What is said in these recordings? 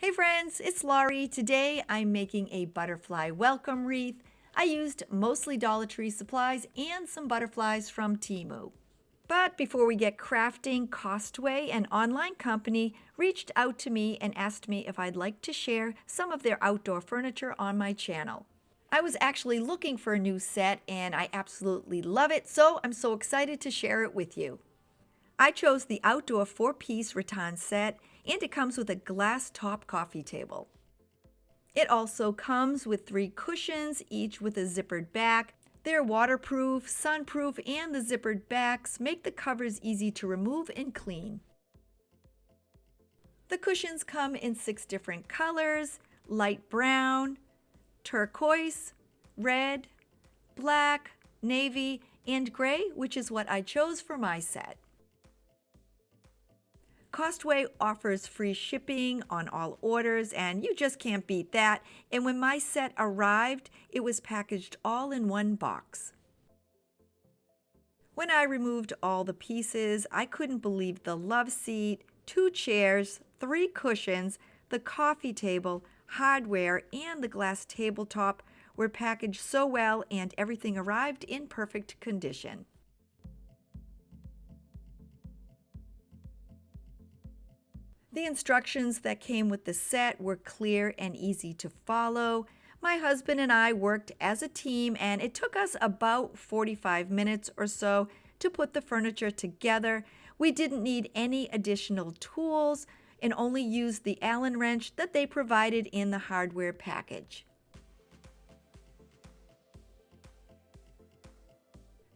Hey friends, it's Laurie. Today I'm making a butterfly welcome wreath. I used mostly Dollar Tree supplies and some butterflies from Temu. But before we get crafting, COSTWAY, an online company, reached out to me and asked me if I'd like to share some of their outdoor furniture on my channel. I was actually looking for a new set and I absolutely love it, so I'm so excited to share it with you. I chose the outdoor 4-piece rattan set, and it comes with a glass top coffee table. It also comes with 3 cushions, each with a zippered back. They're waterproof, sunproof, and the zippered backs make the covers easy to remove and clean. The cushions come in 6 different colors: light brown, turquoise, red, black, navy, and gray, which is what I chose for my set. COSTWAY offers free shipping on all orders, and you just can't beat that. And when my set arrived, it was packaged all in one box. When I removed all the pieces, I couldn't believe the love seat, 2 chairs, 3 cushions, the coffee table, hardware, and the glass tabletop were packaged so well, and everything arrived in perfect condition. The instructions that came with the set were clear and easy to follow. My husband and I worked as a team, and it took us about 45 minutes or so to put the furniture together. We didn't need any additional tools and only used the Allen wrench that they provided in the hardware package.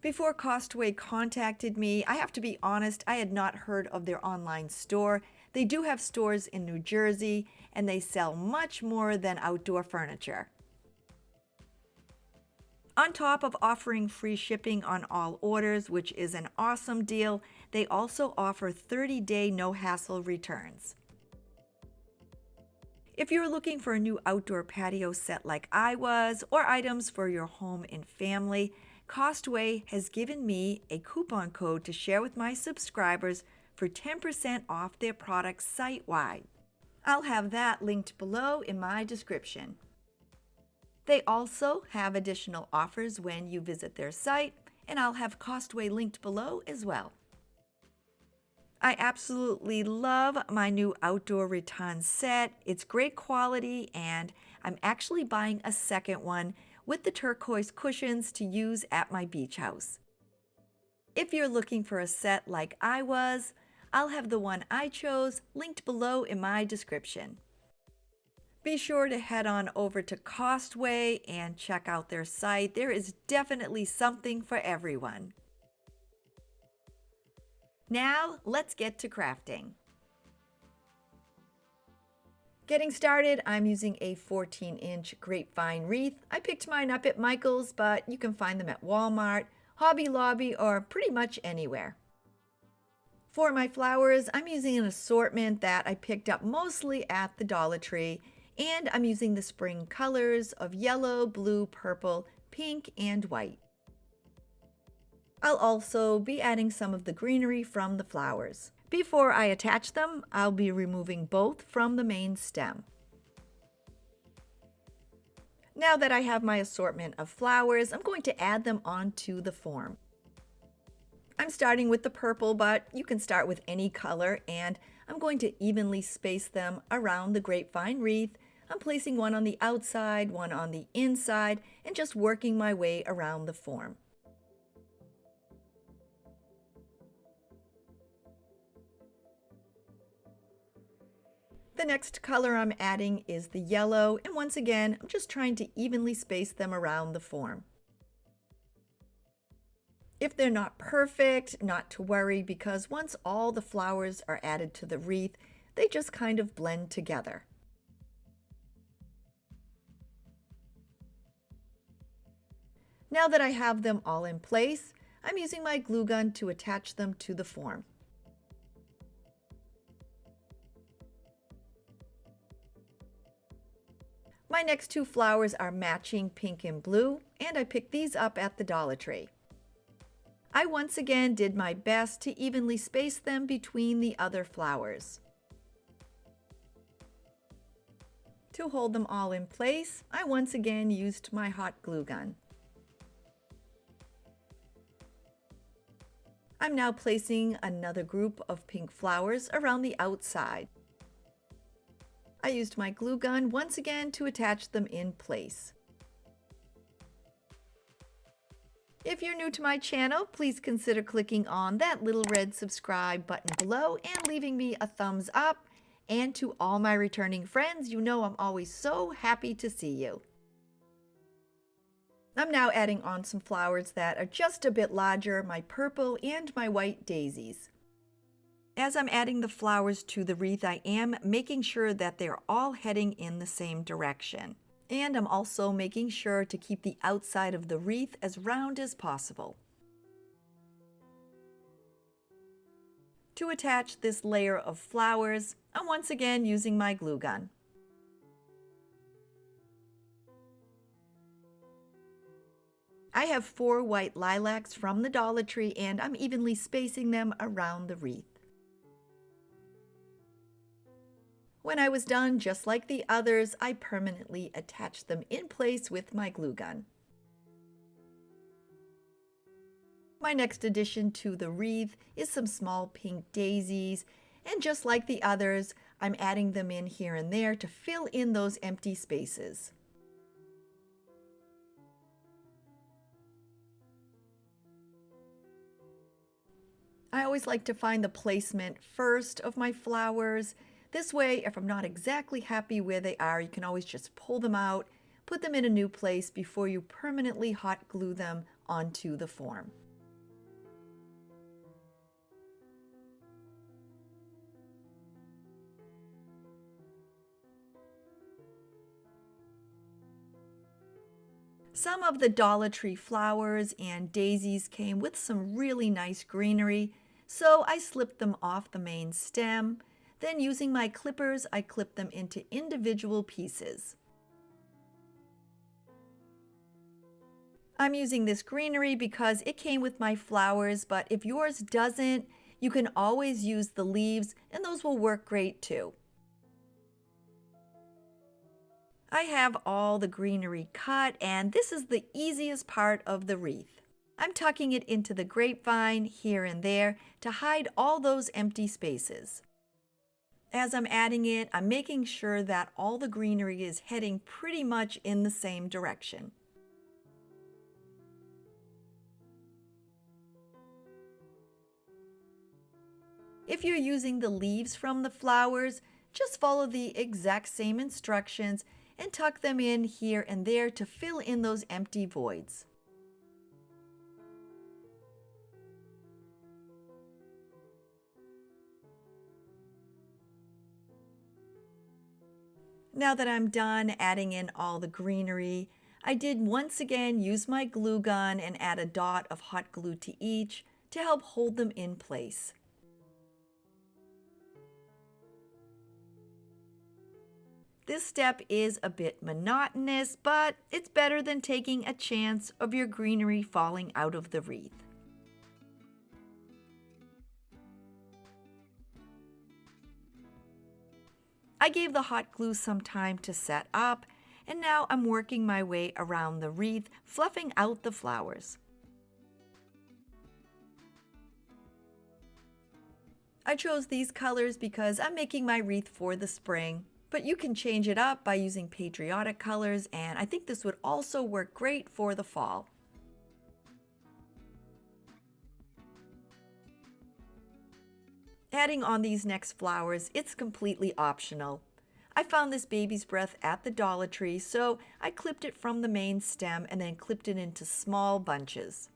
Before COSTWAY contacted me, I have to be honest, I had not heard of their online store. They do have stores in New Jersey, and they sell much more than outdoor furniture. On top of offering free shipping on all orders, which is an awesome deal, they also offer 30-day no-hassle returns. If you're looking for a new outdoor patio set like I was, or items for your home and family, COSTWAY has given me a coupon code to share with my subscribers for 10% off their products site-wide. I'll have that linked below in my description. They also have additional offers when you visit their site, and I'll have COSTWAY linked below as well. I absolutely love my new outdoor rattan set. It's great quality, and I'm actually buying a second one with the turquoise cushions to use at my beach house. If you're looking for a set like I was, I'll have the one I chose linked below in my description. Be sure to head on over to COSTWAY and check out their site. There is definitely something for everyone. Now, let's get to crafting. Getting started, I'm using a 14-inch grapevine wreath. I picked mine up at Michaels, but you can find them at Walmart, Hobby Lobby, or pretty much anywhere. For my flowers, I'm using an assortment that I picked up mostly at the Dollar Tree, and I'm using the spring colors of yellow, blue, purple, pink, and white. I'll also be adding some of the greenery from the flowers. Before I attach them, I'll be removing both from the main stem. Now that I have my assortment of flowers, I'm going to add them onto the form. I'm starting with the purple, but you can start with any color, and I'm going to evenly space them around the grapevine wreath. I'm placing one on the outside, one on the inside, and just working my way around the form. The next color I'm adding is the yellow, and once again, I'm just trying to evenly space them around the form. If they're not perfect, not to worry, because once all the flowers are added to the wreath, they just kind of blend together. Now that I have them all in place, I'm using my glue gun to attach them to the form. My next 2 flowers are matching pink and blue, and I picked these up at the Dollar Tree. I once again did my best to evenly space them between the other flowers. To hold them all in place, I once again used my hot glue gun. I'm now placing another group of pink flowers around the outside. I used my glue gun once again to attach them in place. If you're new to my channel, please consider clicking on that little red subscribe button below and leaving me a thumbs up. And to all my returning friends, you know I'm always so happy to see you. I'm now adding on some flowers that are just a bit larger, my purple and my white daisies. As I'm adding the flowers to the wreath, I am making sure that they're all heading in the same direction. And I'm also making sure to keep the outside of the wreath as round as possible. To attach this layer of flowers, I'm once again using my glue gun. I have 4 white lilacs from the Dollar Tree and I'm evenly spacing them around the wreath. When I was done, just like the others, I permanently attached them in place with my glue gun. My next addition to the wreath is some small pink daisies, and just like the others, I'm adding them in here and there to fill in those empty spaces. I always like to find the placement first of my flowers. This way, if I'm not exactly happy where they are, you can always just pull them out, put them in a new place before you permanently hot glue them onto the form. Some of the Dollar Tree flowers and daisies came with some really nice greenery, so I slipped them off the main stem. Then using my clippers, I clipped them into individual pieces. I'm using this greenery because it came with my flowers, but if yours doesn't, you can always use the leaves and those will work great too. I have all the greenery cut and this is the easiest part of the wreath. I'm tucking it into the grapevine here and there to hide all those empty spaces. As I'm adding it, I'm making sure that all the greenery is heading pretty much in the same direction. If you're using the leaves from the flowers, just follow the exact same instructions and tuck them in here and there to fill in those empty voids. Now that I'm done adding in all the greenery, I did once again use my glue gun and add a dot of hot glue to each to help hold them in place. This step is a bit monotonous, but it's better than taking a chance of your greenery falling out of the wreath. I gave the hot glue some time to set up, and now I'm working my way around the wreath, fluffing out the flowers. I chose these colors because I'm making my wreath for the spring, but you can change it up by using patriotic colors, and I think this would also work great for the fall. Adding on these next flowers, it's completely optional. I found this baby's breath at the Dollar Tree, so I clipped it from the main stem and then clipped it into small bunches.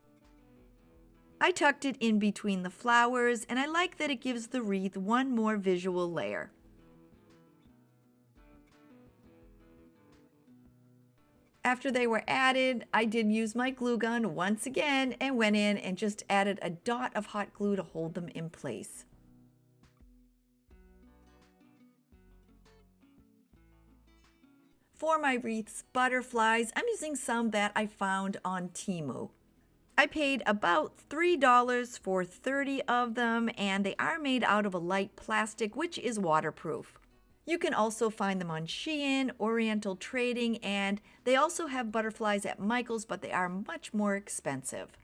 I tucked it in between the flowers, and I like that it gives the wreath one more visual layer. After they were added, I did use my glue gun once again and went in and just added a dot of hot glue to hold them in place. For my wreath's butterflies, I'm using some that I found on Temu. I paid about $3 for 30 of them, and they are made out of a light plastic, which is waterproof. You can also find them on Shein, Oriental Trading, and they also have butterflies at Michaels, but they are much more expensive.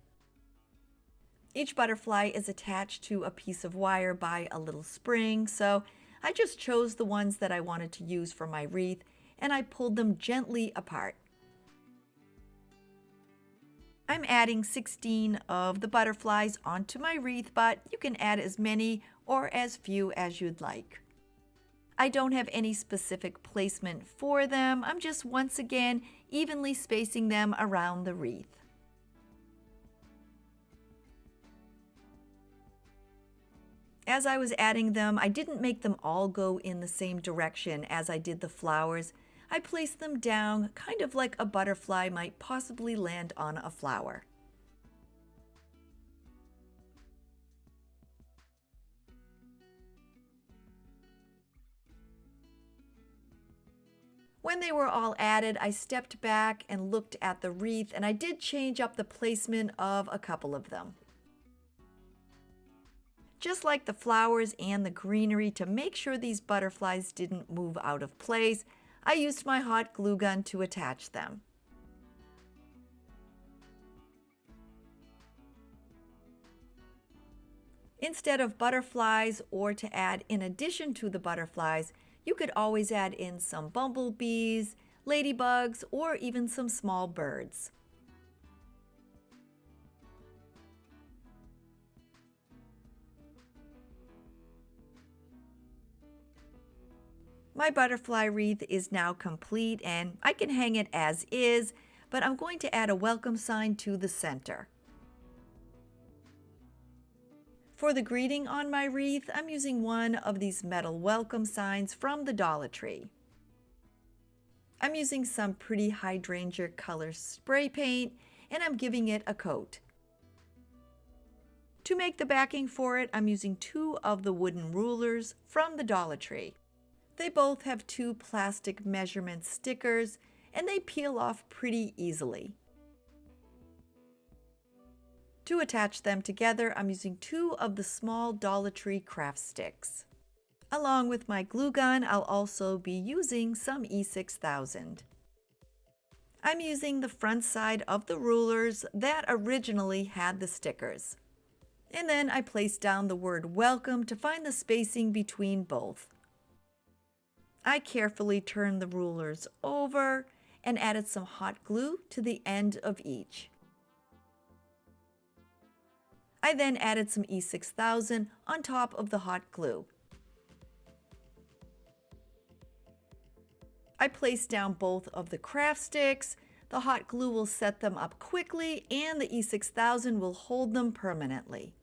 Each butterfly is attached to a piece of wire by a little spring, so I just chose the ones that I wanted to use for my wreath, and I pulled them gently apart. I'm adding 16 of the butterflies onto my wreath, but you can add as many or as few as you'd like. I don't have any specific placement for them. I'm just once again evenly spacing them around the wreath. As I was adding them, I didn't make them all go in the same direction as I did the flowers. I placed them down kind of like a butterfly might possibly land on a flower. When they were all added, I stepped back and looked at the wreath, and I did change up the placement of a couple of them. Just like the flowers and the greenery, to make sure these butterflies didn't move out of place, I used my hot glue gun to attach them. Instead of butterflies, or to add in addition to the butterflies, you could always add in some bumblebees, ladybugs, or even some small birds. My butterfly wreath is now complete, and I can hang it as is, but I'm going to add a welcome sign to the center. For the greeting on my wreath, I'm using one of these metal welcome signs from the Dollar Tree. I'm using some pretty hydrangea color spray paint, and I'm giving it a coat. To make the backing for it, I'm using 2 of the wooden rulers from the Dollar Tree. They both have 2 plastic measurement stickers, and they peel off pretty easily. To attach them together, I'm using 2 of the small Dollar Tree craft sticks. Along with my glue gun, I'll also be using some E6000. I'm using the front side of the rulers that originally had the stickers. And then I placed down the word welcome to find the spacing between both. I carefully turned the rulers over and added some hot glue to the end of each. I then added some E6000 on top of the hot glue. I placed down both of the craft sticks. The hot glue will set them up quickly, and the E6000 will hold them permanently.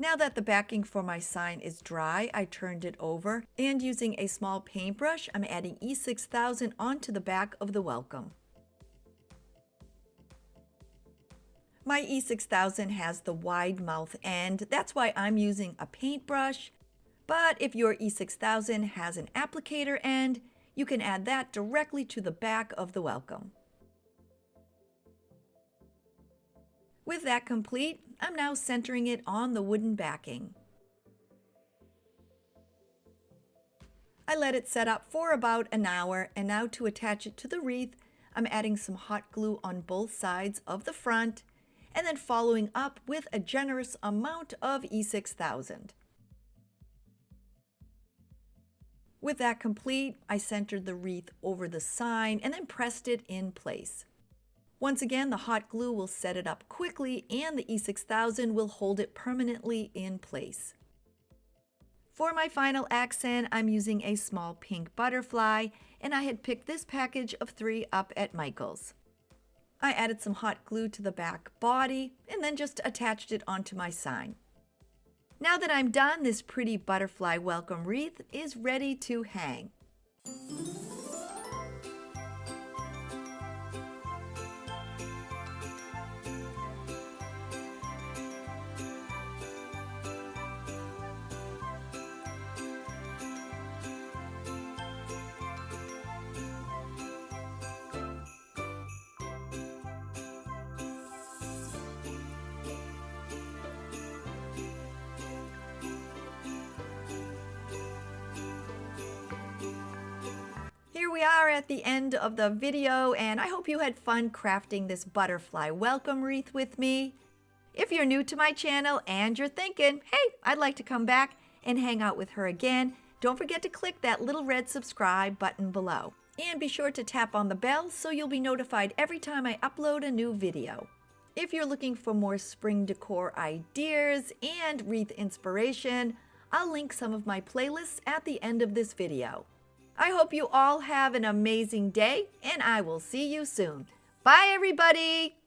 Now that the backing for my sign is dry, I turned it over, and using a small paintbrush, I'm adding E6000 onto the back of the welcome. My E6000 has the wide mouth end, that's why I'm using a paintbrush. But if your E6000 has an applicator end, you can add that directly to the back of the welcome. With that complete, I'm now centering it on the wooden backing. I let it set up for about an hour, and now to attach it to the wreath, I'm adding some hot glue on both sides of the front, and then following up with a generous amount of E6000. With that complete, I centered the wreath over the sign and then pressed it in place. Once again, the hot glue will set it up quickly, and the E6000 will hold it permanently in place. For my final accent, I'm using a small pink butterfly, and I had picked this package of 3 up at Michaels. I added some hot glue to the back body and then just attached it onto my sign. Now that I'm done, this pretty butterfly welcome wreath is ready to hang. we are at the end of the video, and I hope you had fun crafting this butterfly welcome wreath with me. If you're new to my channel and you're thinking, hey, I'd like to come back and hang out with her again, don't forget to click that little red subscribe button below. And be sure to tap on the bell so you'll be notified every time I upload a new video. If you're looking for more spring decor ideas and wreath inspiration, I'll link some of my playlists at the end of this video. I hope you all have an amazing day, and I will see you soon. Bye, everybody!